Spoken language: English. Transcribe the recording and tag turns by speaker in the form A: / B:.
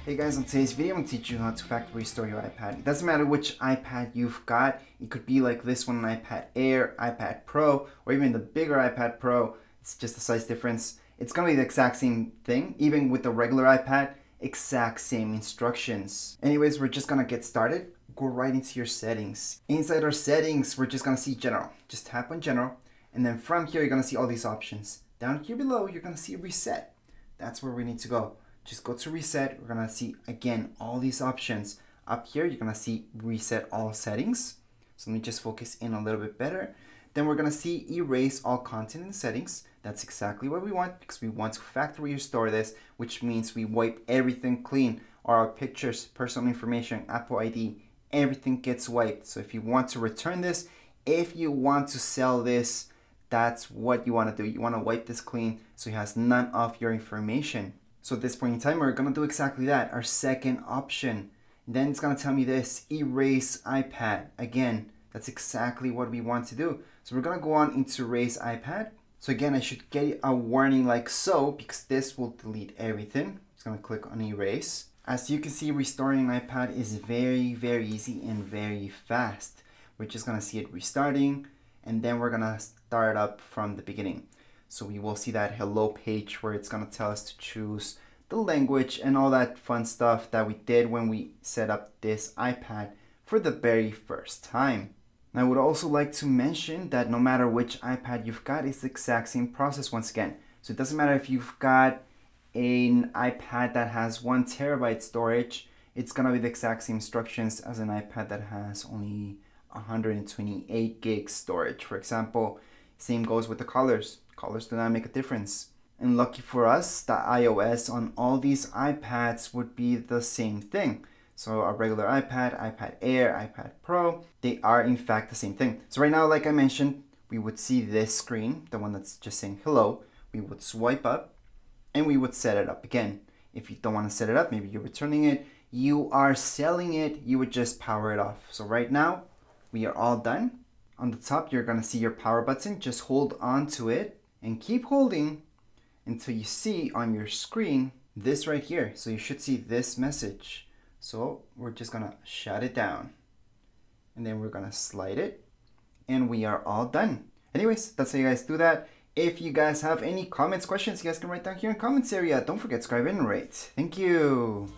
A: Hey guys, on today's video I'm going to teach you how to factory restore your iPad. It doesn't matter which iPad you've got. It could be like this one, an iPad Air, iPad Pro, or even the bigger iPad Pro. It's just a size difference. It's going to be the exact same thing, even with the regular iPad, exact same instructions. Anyways, we're just going to get started. Go right into your settings. Inside our settings, we're just going to see General. Just tap on General, and then from here you're going to see all these options. Down here below, you're going to see Reset. That's where we need to go. Just go to Reset. We're gonna see again all these options. Up here you're gonna see Reset All Settings. So let me just focus in a little bit better. Then we're gonna see Erase All Content and Settings. That's exactly what we want because we want to factory restore this, which means we wipe everything clean. Our pictures, personal information, Apple ID, everything gets wiped. So if you want to return this, if you want to sell this, that's what you want to do. You want to wipe this clean so it has none of your information. So at this point in time, we're going to do exactly that, our second option. Then it's going to tell me this, erase iPad. Again, that's exactly what we want to do. So we're going to go on into erase iPad. So again, I should get a warning like so, because this will delete everything. Just going to click on erase. As you can see, restoring an iPad is very, very easy and very fast. We're just going to see it restarting, and then we're going to start up from the beginning. So we will see that hello page where it's going to tell us to choose the language and all that fun stuff that we did when we set up this iPad for the very first time. And I would also like to mention that no matter which iPad you've got, it's the exact same process once again. So it doesn't matter if you've got an iPad that has 1 terabyte storage, it's going to be the exact same instructions as an iPad that has only 128 gigs storage. For example, same goes with the colors. Colors do not make a difference. And lucky for us, the iOS on all these iPads would be the same thing. So a regular iPad, iPad Air, iPad Pro, they are in fact the same thing. So right now, like I mentioned, we would see this screen, the one that's just saying hello. We would swipe up and we would set it up again. If you don't want to set it up, maybe you're returning it, you are selling it, you would just power it off. So right now, we are all done. On the top, you're going to see your power button. Just hold on to it and keep holding until you see on your screen this right here. So you should see this message. So we're just going to shut it down. And then we're going to slide it. And we are all done. Anyways, that's how you guys do that. If you guys have any comments, questions, you guys can write down here in the comments area. Don't forget to subscribe and rate. Thank you.